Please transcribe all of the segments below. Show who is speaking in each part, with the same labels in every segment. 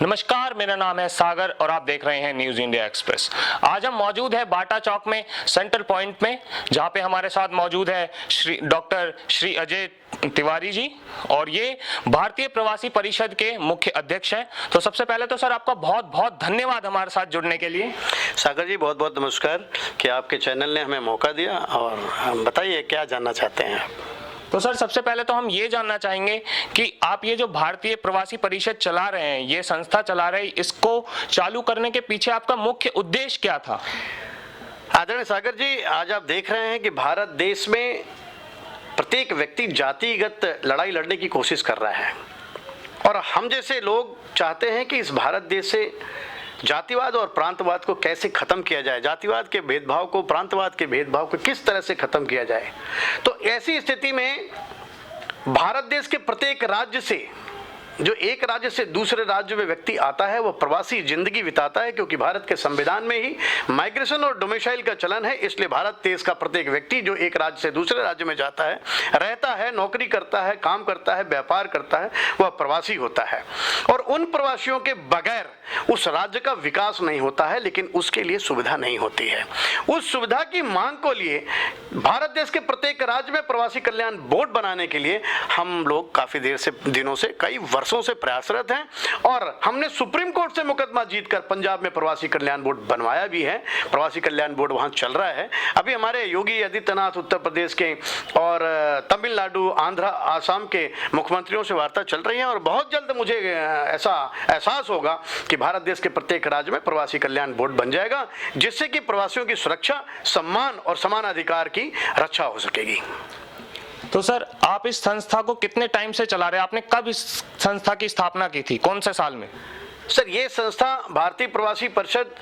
Speaker 1: नमस्कार, मेरा नाम है सागर और आप देख रहे हैं न्यूज इंडिया एक्सप्रेस। आज हम मौजूद है बाटा चौक में, सेंट्रल पॉइंट में, जहां पे हमारे साथ मौजूद है डॉक्टर श्री अजय तिवारी जी और ये भारतीय प्रवासी परिषद के मुख्य अध्यक्ष हैं। तो सबसे पहले तो सर आपका बहुत बहुत धन्यवाद हमारे साथ जुड़ने के लिए।
Speaker 2: सागर जी बहुत बहुत नमस्कार कि आपके चैनल ने हमें मौका दिया और हम बताइए क्या जानना चाहते हैं आप।
Speaker 1: तो सर सबसे पहले तो हम ये जानना चाहेंगे कि आप ये जो भारतीय प्रवासी परिषद चला रहे हैं, ये संस्था चला रहे हैं, इसको चालू करने के पीछे आपका मुख्य उद्देश्य क्या था?
Speaker 2: आदरणीय सागर जी, आज आप देख रहे हैं कि भारत देश में प्रत्येक व्यक्ति जातिगत लड़ाई लड़ने की कोशिश कर रहा है और हम जैसे लोग चाहते हैं कि इस भारत देश से जातिवाद और प्रांतवाद को कैसे खत्म किया जाए, जातिवाद के भेदभाव को, प्रांतवाद के भेदभाव को किस तरह से खत्म किया जाए। तो ऐसी स्थिति में भारत देश के प्रत्येक राज्य से, जो एक राज्य से दूसरे राज्य में व्यक्ति आता है, वो प्रवासी जिंदगी बिताता है, क्योंकि भारत के संविधान में ही माइग्रेशन और डोमिसाइल का चलन है। इसलिए भारत देश का प्रत्येक व्यक्ति जो एक राज्य से दूसरे राज्य में जाता है, रहता है, नौकरी करता है, काम करता है, व्यापार करता है, वह प्रवासी होता है। और उन प्रवासियों के बगैर उस राज्य का विकास नहीं होता है, लेकिन उसके लिए सुविधा नहीं होती है। उस सुविधा की मांग को लिए भारत देश के प्रत्येक राज्य में प्रवासी कल्याण बोर्ड बनाने के लिए हम लोग काफी दिनों से, कई वर्षों से प्रयासरत हैं और हमने सुप्रीम कोर्ट से मुकदमा जीतकर पंजाब में प्रवासी कल्याण बोर्ड बनवाया भी है। प्रवासी कल्याण बोर्ड वहां चल रहा है। अभी हमारे योगी आदित्यनाथ उत्तर प्रदेश के और तमिलनाडु, आंध्र, आसाम के मुख्यमंत्रियों से वार्ता चल रही है और बहुत जल्द मुझे ऐसा एहसास होगा कि भारत देश के प्रत्येक राज्य में प्रवासी कल्याण बोर्ड बन जाएगा, जिससे कि प्रवासियों की सुरक्षा, सम्मान और समान अधिकार की रक्षा हो सकेगी।
Speaker 1: तो सर आप इस संस्था को कितने टाइम से चला रहे हैं? आपने कब इस संस्था की स्थापना की थी, कौन से साल में?
Speaker 2: सर ये संस्था भारतीय प्रवासी परिषद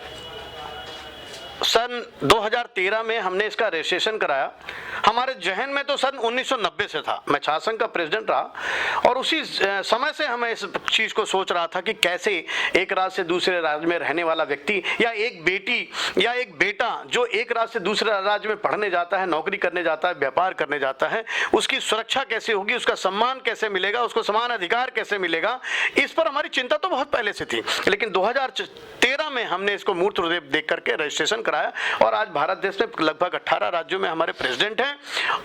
Speaker 2: सन 2013 में हमने इसका रजिस्ट्रेशन कराया। हमारे जहन में तो सन 1990 से था। मैं छात्र संघ का प्रेसिडेंट रहा और उसी समय से हमें इस चीज को सोच रहा था कि कैसे एक राज्य से दूसरे राज्य में रहने वाला व्यक्ति या एक बेटी या एक बेटा जो एक राज्य से दूसरे राज्य में पढ़ने जाता है, नौकरी करने जाता है, व्यापार करने जाता है, उसकी सुरक्षा कैसे होगी, उसका सम्मान कैसे मिलेगा, उसको समान अधिकार कैसे मिलेगा। इस पर हमारी चिंता तो बहुत पहले से थी, लेकिन 2013 में हमने इसको मूर्त रूप देख करके रजिस्ट्रेशन कराया और आज भारत देश में लगभग 18 राज्यों में हमारे प्रेसिडेंट हैं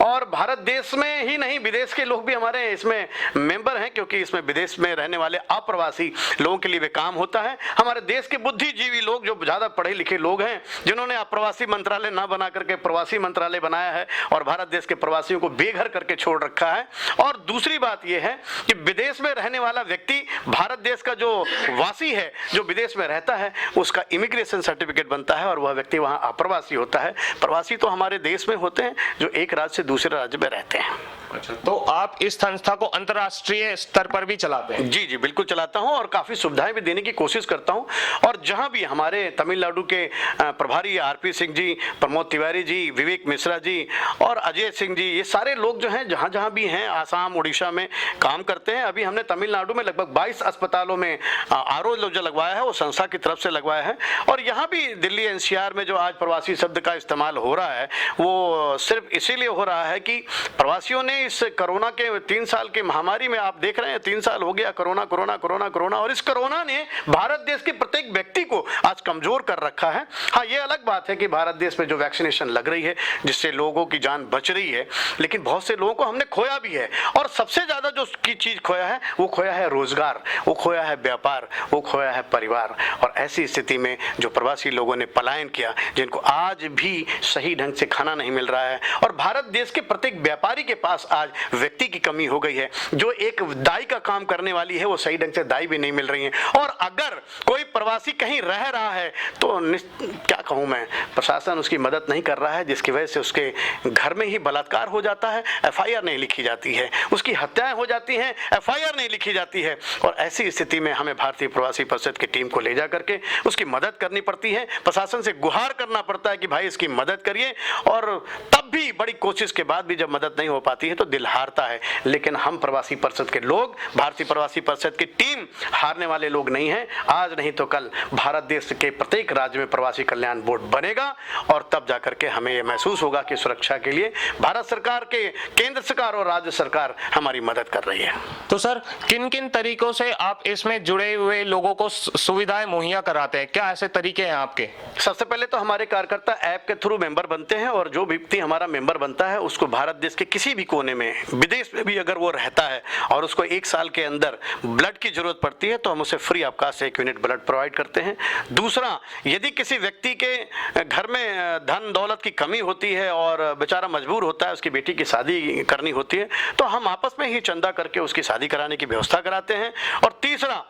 Speaker 2: और भारत देश में ही नहीं, विदेश के लोग भी हमारे इसमें मेंबर हैं, क्योंकि इसमें विदेश में रहने वाले अप्रवासी लोगों के लिए भी काम होता है। हमारे देश के बुद्धिजीवी लोग, जो ज्यादा पढ़े लिखे लोग हैं, जिन्होंने अप्रवासी मंत्रालय ना बना करके प्रवासी मंत्रालय बनाया है और भारत देश के प्रवासियों को बेघर करके छोड़ रखा है। और दूसरी बात यह है कि विदेश में रहने वाला व्यक्ति भारत देश का जो वासी है, जो विदेश में रहता है, उसका इमिग्रेशन सर्टिफिकेट बनता है और वह व्यक्ति वहां अप्रवासी होता है। प्रवासी तो हमारे देश में होते हैं जो एक राज्य से दूसरे राज्य में रहते हैं।
Speaker 1: अच्छा, तो आप इस संस्था को अंतर्राष्ट्रीय स्तर पर भी चलाते हैं?
Speaker 2: जी जी बिल्कुल चलाता हूं और काफी सुविधाएं भी देने की कोशिश करता हूं। और जहां भी हमारे तमिलनाडु के प्रभारी आरपी सिंह जी, प्रमोद तिवारी जी, विवेक मिश्रा जी और अजय सिंह जी, ये सारे लोग जो हैं जहां जहां भी हैं, आसाम, उड़ीसा में काम करते हैं। अभी हमने तमिलनाडु में लगभग 22 अस्पतालों में आरओ जो लगवाया है वो संस्था की तरफ से लगवाया है। और यहाँ भी दिल्ली एनसीआर में जो आज प्रवासी शब्द का इस्तेमाल हो रहा है वो सिर्फ इसीलिए हो रहा है कि प्रवासियों ने इस कोरोना के 3 साल की महामारी में, आप देख रहे हैं 3 साल हो गया कोरोना कोरोना कोरोना कोरोना, और इस कोरोना ने भारत देश के प्रत्येक व्यक्ति को आज कमजोर कर रखा है। हाँ, ये अलग बात है कि भारत देश में जो वैक्सीनेशन लग रही है जिससे लोगों की जान बच रही है, लेकिन बहुत से लोगों को हमने खोया भी है। और सबसे ज्यादा जो की चीज खोया है वो खोया है रोजगार, वो खोया है व्यापार, वो खोया है परिवार। और ऐसी स्थिति में जो प्रवासी लोगों ने पलायन किया, जिनको आज भी सही ढंग से खाना नहीं मिल रहा है, और भारत देश के प्रत्येक व्यापारी के पास आज व्यक्ति की कमी हो गई है। जो एक दाई का काम करने वाली है वो सही ढंग से दाई भी नहीं मिल रही है। और अगर कोई प्रवासी कहीं रह रहा है तो क्या कहूं मैं, प्रशासन उसकी मदद नहीं कर रहा है, जिसकी वजह से उसके घर में ही बलात्कार हो जाता है, एफआईआर नहीं लिखी जाती है, उसकी हत्याएं हो जाती हैं, एफआईआर नहीं लिखी जाती है। और ऐसी स्थिति में हमें भारतीय प्रवासी परिषद की टीम को ले जा करके उसकी मदद करनी पड़ती है, प्रशासन से गुहार करना पड़ता है कि भाई इसकी मदद करिए। और तब भी बड़ी कोशिश के बाद भी जब मदद नहीं हो पाती है तो दिल हारता है। लेकिन हम प्रवासी परिषद के लोग, भारतीय प्रवासी परिषद की टीम हारने वाले लोग नहीं हैं। आज नहीं तो कल भारत देश के प्रत्येक राज्य में प्रवासी कल्याण बोर्ड बनेगा और तब जाकर के हमें यह महसूस होगा कि सुरक्षा के लिए भारत सरकार के, केंद्र सरकार और राज्य सरकार हमारी मदद कर रही है।
Speaker 1: तो सर किन किन तरीकों से आप इसमें जुड़े हुए लोगों को सुविधाएं मुहैया कराते हैं, क्या ऐसे तरीके हैं आपके?
Speaker 2: सबसे पहले तो हमारे कार्यकर्ता ऐप के थ्रू मेंबर बनते हैं और जो व्यक्ति हमारा मेंबर बनता है उसको भारत देश के किसी भी कोने में, विदेश में भी अगर वो रहता है और उसको 1 साल के अंदर ब्लड की जरूरत पड़ती है तो हम उसे free of cost 1 unit blood provide करते हैं। दूसरा, यदि किसी व्यक्ति के घर में धन दौलत की कमी होती है और बेचारा मजबूर होता है, उसकी बेटी की शादी करनी होती है, तो हम आपस में ही चंदा करके उसकी शादी कराने की व्यवस्था कराते हैं। और तीसरा,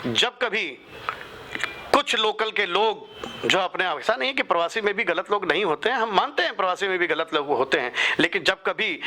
Speaker 2: जब कभी कुछ लोकल के लोग जो अपने, ऐसा नहीं है कि प्रवासी में भी गलत लोग नहीं होते हैं, हम मानते हैं प्रवासी में भी गलत लोग होते हैं, लेकिन जब कभी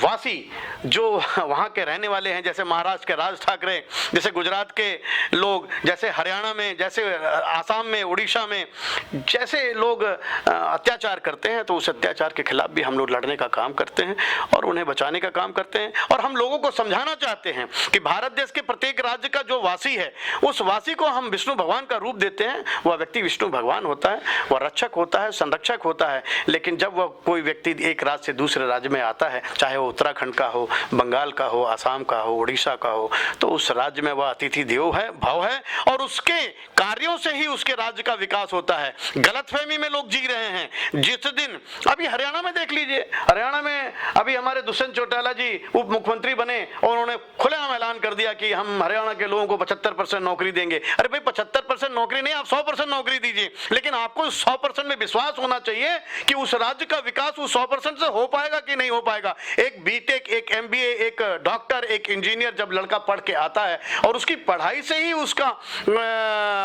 Speaker 2: वासी जो वहाँ के रहने वाले हैं, जैसे महाराष्ट्र के राज ठाकरे, जैसे गुजरात के लोग, जैसे हरियाणा में, जैसे आसाम में, उड़ीसा में, जैसे लोग अत्याचार करते हैं, तो उस अत्याचार के खिलाफ भी हम लोग लड़ने का काम करते हैं और उन्हें बचाने का काम करते हैं। और हम लोगों को समझाना चाहते हैं कि भारत देश के प्रत्येक राज्य का जो वासी है, उस वासी को हम विष्णु भगवान का रूप देते हैं। वह व्यक्ति विष्णु भगवान होता है, वह रक्षक होता है, संरक्षक होता है, लेकिन जब वह कोई व्यक्ति एक राज्य से दूसरे राज्य में आता है, चाहे वो उत्तराखंड का हो, बंगाल का हो, आसाम का हो, उड़ीसा का हो, तो उस राज्य में वह अतिथि देवो है, भाव है और उसके कार्यों से ही उसके राज्य का विकास होता है। गलतफहमी में लोग जी रहे हैं। जिस दिन अभी हरियाणा में देख लीजिए, हरियाणा में अभी हमारे दुष्यंत चौटाला जी उप मुख्यमंत्री बने और उन्होंने खुलेआम ऐलान कर दिया कि हम हरियाणा के लोगों को 75% नौकरी देंगे। अरे भाई 75% नौकरी नहीं, आप 100% नौकरी दीजिए, लेकिन आपको 100% में विश्वास होना चाहिए कि उस राज्य का विकास उस 100% से हो पाएगा कि नहीं हो पाएगा। एक बीटेक, एक एमबीए, एक डॉक्टर, एक इंजीनियर जब लड़का पढ़ के आता है और उसकी पढ़ाई से ही उसका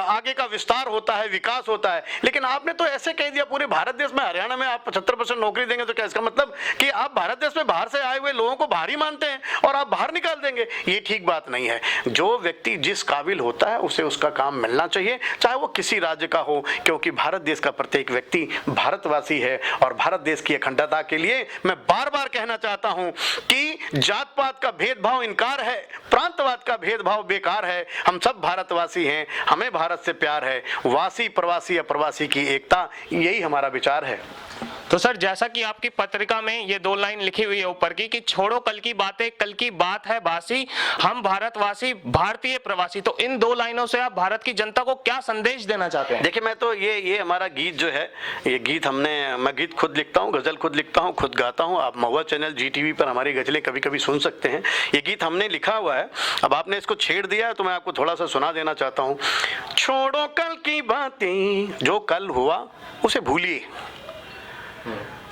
Speaker 2: आगे का विस्तार होता है, विकास होता है। लेकिन आपने तो ऐसे कह दिया पूरे भारत देश में हरियाणा में आप 75% नौकरी देंगे, तो क्या इसका मतलब कि आप भारत देश में बाहर से आए हुए लोगों को बाहर ही मानते हैं और आप बाहर निकाल देंगे? ये ठीक बात नहीं है। जो व्यक्ति जिस काबिल होता है उसे उसका काम मिलना चाहिए, चाहे वो किसी राज्य का हो, क्योंकि भारत देश का प्रत्येक व्यक्ति भारतवासी है। और भारत देश की अखंडता के लिए मैं बार बार कहना चाहता हूं कि जात पात का भेदभाव इनकार है, प्रांतवाद का भेदभाव बेकार है। हम सब भारतवासी हैं, हमें भारत से प्यार है। वासी प्रवासी अप्रवासी की एकता, यही हमारा विचार है।
Speaker 1: तो सर जैसा कि आपकी पत्रिका में ये 2 लाइन लिखी हुई है ऊपर की कि छोड़ो कल की बातें, कल की बात है बासी, हम भारतवासी भारतीय प्रवासी, तो इन 2 लाइनों से आप भारत की जनता को क्या संदेश देना चाहते हैं?
Speaker 2: देखिए, मैं तो ये हमारा गीत जो है, ये गीत मैं गीत खुद लिखता हूँ, गजल खुद लिखता हूँ, खुद गाता हूँ। आप महुआ चैनल GTV पर हमारी गजलें कभी कभी सुन सकते हैं। ये गीत हमने लिखा हुआ है। अब आपने इसको छेड़ दिया है तो मैं आपको थोड़ा सा सुना देना चाहता हूँ। छोड़ो कल की बातें, जो कल हुआ उसे भूलिए।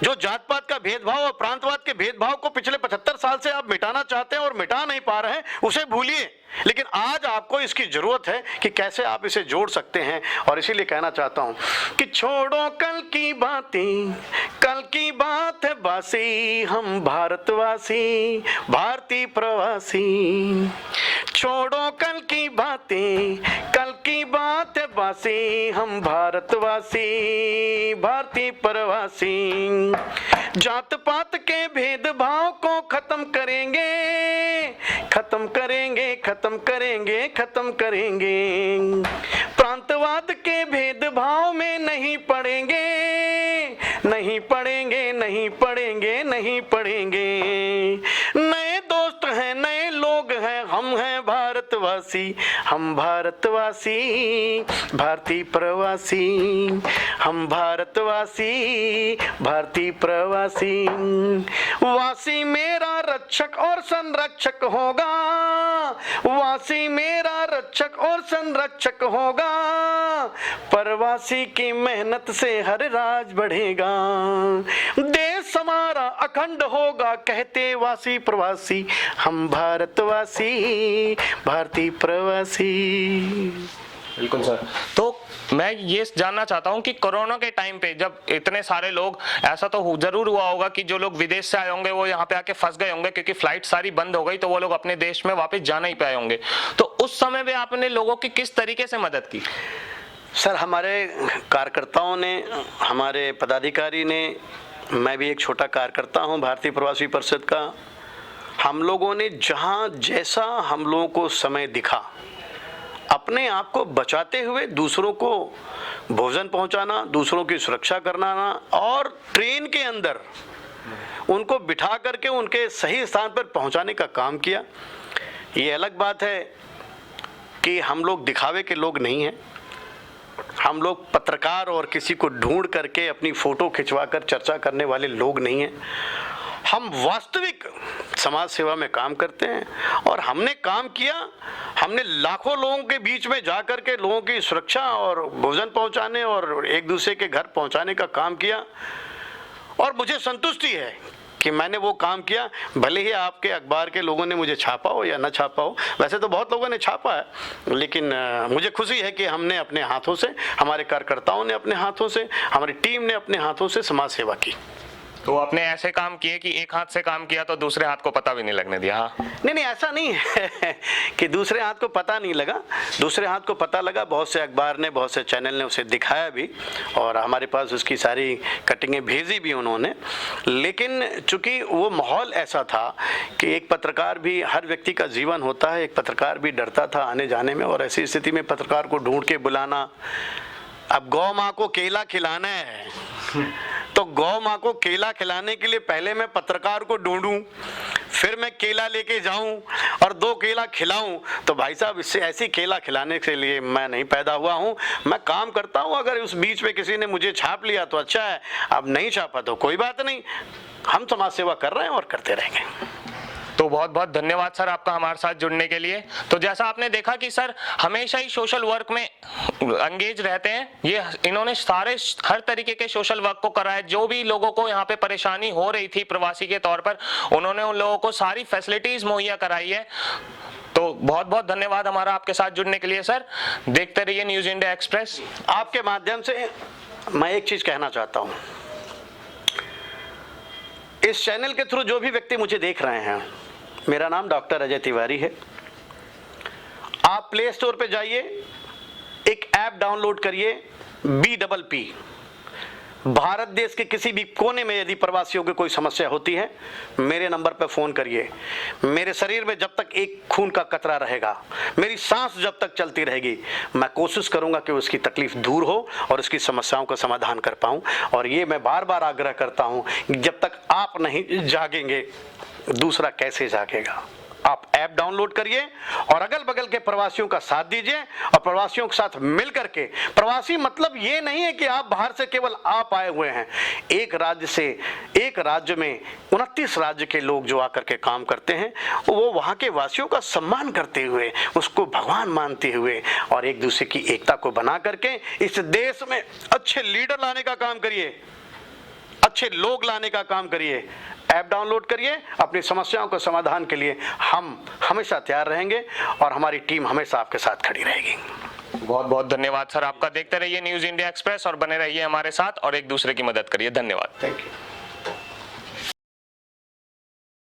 Speaker 2: जो जात पात का भेदभाव और प्रांतवाद के भेदभाव को पिछले 75 साल से आप मिटाना चाहते हैं और मिटा नहीं पा रहे हैं, उसे भूलिए। लेकिन आज आपको इसकी जरूरत है कि कैसे आप इसे जोड़ सकते हैं। और इसीलिए कहना चाहता हूं कि छोड़ो कल की बातें, कल की बात है बासी, हम भारतवासी भारतीय प्रवासी। छोड़ो कल की बातें, कल की बात है बासी, हम भारतवासी भारतीय प्रवासी। जात पात के भेदभाव को खत्म करेंगे, खत्म करेंगे, खत्म करेंगे, खत्म करेंगे। प्रांतवाद के भेदभाव में नहीं पड़ेंगे, नहीं पड़ेंगे, नहीं पड़ेंगे, नहीं पड़ेंगे। नए दोस्त हैं, नए लोग हैं, हम हैं भारतवासी, हम भारतवासी भारतीय प्रवासी, हम भारतवासी भारतीय प्रवासी। वासी मेरा रक्षक और संरक्षक होगा, वासी मेरा रक्षक और संरक्षक होगा। प्रवासी की मेहनत से हर राज बढ़ेगा, देश हमारा अखंड होगा, कहते वासी प्रवासी, हम भारतवासी भारतीय प्रवासी।
Speaker 1: बिल्कुल सर। तो मैं ये जानना चाहता हूं कि कोरोना के टाइम पे जब इतने सारे लोग, ऐसा तो जरूर हुआ होगा कि जो लोग विदेश से आए होंगे वो यहाँ पे आके फंस गए होंगे क्योंकि फ्लाइट सारी बंद हो गई, तो वो लोग अपने देश में वापस जा नहीं पाए होंगे। तो उस समय में आपने लोगों की किस तरीके से मदद की?
Speaker 2: सर, हमारे कार्यकर्ताओं ने, हमारे पदाधिकारी ने, मैं भी एक छोटा कार्यकर्ता हूँ भारतीय प्रवासी परिषद का, हम लोगों ने जहाँ जैसा हम लोगों को समय दिखा, अपने आप को बचाते हुए दूसरों को भोजन पहुंचाना, दूसरों की सुरक्षा करना और ट्रेन के अंदर उनको बिठा करके उनके सही स्थान पर पहुंचाने का काम किया। ये अलग बात है कि हम लोग दिखावे के लोग नहीं हैं। हम लोग पत्रकार और किसी को ढूंढ करके अपनी फोटो खिंचवा कर चर्चा करने वाले लोग नहीं हैं। हम वास्तविक समाज सेवा में काम करते हैं और हमने काम किया। हमने लाखों लोगों के बीच में जा कर के लोगों की सुरक्षा और भोजन पहुंचाने और एक दूसरे के घर पहुंचाने का काम किया और मुझे संतुष्टि है कि मैंने वो काम किया। भले ही आपके अखबार के लोगों ने मुझे छापा हो या ना छापा हो, वैसे तो बहुत लोगों ने छापा है, लेकिन मुझे खुशी है कि हमने अपने हाथों से, हमारे कार्यकर्ताओं ने अपने हाथों से, हमारी टीम ने अपने हाथों से समाज सेवा की।
Speaker 1: तो आपने ऐसे काम किए कि एक हाथ से काम किया तो दूसरे हाथ को पता भी नहीं लगने दिया। हाँ,
Speaker 2: नहीं, ऐसा नहीं है कि दूसरे हाथ को पता नहीं लगा। दूसरे हाथ को पता लगा। बहुत से अखबार ने, बहुत से चैनल ने उसे दिखाया भी और हमारे पास उसकी सारी कटिंगें भेजी भी उन्होंने। लेकिन चूंकि वो माहौल ऐसा था कि एक पत्रकार भी, हर व्यक्ति का जीवन होता है, एक पत्रकार भी डरता था आने जाने में, और ऐसी स्थिति में पत्रकार को ढूंढ के बुलाना। अब गौ माँ को केला खिलाना है तो गौ माँ को केला खिलाने के लिए पहले मैं पत्रकार को ढूंढूं, फिर मैं केला लेके जाऊं और 2 केला खिलाऊं। तो भाई साहब, इससे ऐसी केला खिलाने के लिए मैं नहीं पैदा हुआ हूं। मैं काम करता हूं। अगर उस बीच में किसी ने मुझे छाप लिया तो अच्छा है, अब नहीं छापा तो कोई बात नहीं। हम समाज सेवा कर रहे हैं और करते रहेंगे।
Speaker 1: तो बहुत बहुत धन्यवाद सर आपका हमारे साथ जुड़ने के लिए। तो जैसा आपने देखा कि सर हमेशा ही सोशल वर्क में एंगेज रहते हैं। ये इन्होंने हर तरीके के सोशल वर्क को करा है। जो भी लोगों को यहाँ पे परेशानी हो रही थी प्रवासी के तौर पर, उन्होंने उन लोगों को सारी फैसिलिटीज मुहैया कराई है। तो बहुत बहुत धन्यवाद हमारा आपके साथ जुड़ने के लिए सर। देखते रहिए न्यूज इंडिया एक्सप्रेस।
Speaker 2: आपके माध्यम से मैं एक चीज कहना चाहता हूँ। इस चैनल के थ्रू जो भी व्यक्ति मुझे देख रहे हैं, मेरा नाम डॉक्टर अजय तिवारी है। आप प्ले स्टोर पे जाइए, एक ऐप डाउनलोड करिए, BPP। भारत देश के किसी भी कोने में यदि प्रवासियों की कोई समस्या होती है, मेरे नंबर पर फोन करिए। मेरे शरीर में जब तक एक खून का कतरा रहेगा, मेरी सांस जब तक चलती रहेगी, मैं कोशिश करूंगा कि उसकी तकलीफ दूर हो और उसकी समस्याओं का समाधान कर पाऊं। और ये मैं बार बार आग्रह करता हूं, जब तक आप नहीं जागेंगे दूसरा कैसे जागेगा। आप ऐप डाउनलोड करिए और अगल बगल के प्रवासियों का साथ दीजिए और प्रवासियों के साथ मिल करके, प्रवासी मतलब ये नहीं है कि आप बाहर से केवल आप आए हुए हैं। एक राज्य में 29 राज्य के लोग जो आकर के काम करते हैं, वो वहां के वासियों का सम्मान करते हुए, उसको भगवान मानते हुए और एक दूसरे की एकता को बना करके इस देश में अच्छे लीडर लाने का काम करिए, अच्छे लोग लाने का काम करिए। ऐप डाउनलोड करिए। अपनी समस्याओं के समाधान के लिए हम हमेशा तैयार रहेंगे और हमारी टीम हमेशा आपके साथ खड़ी रहेगी।
Speaker 1: बहुत बहुत धन्यवाद सर आपका। देखते रहिए न्यूज इंडिया एक्सप्रेस और बने रहिए हमारे साथ और एक दूसरे की मदद करिए। धन्यवाद।
Speaker 2: Thank you.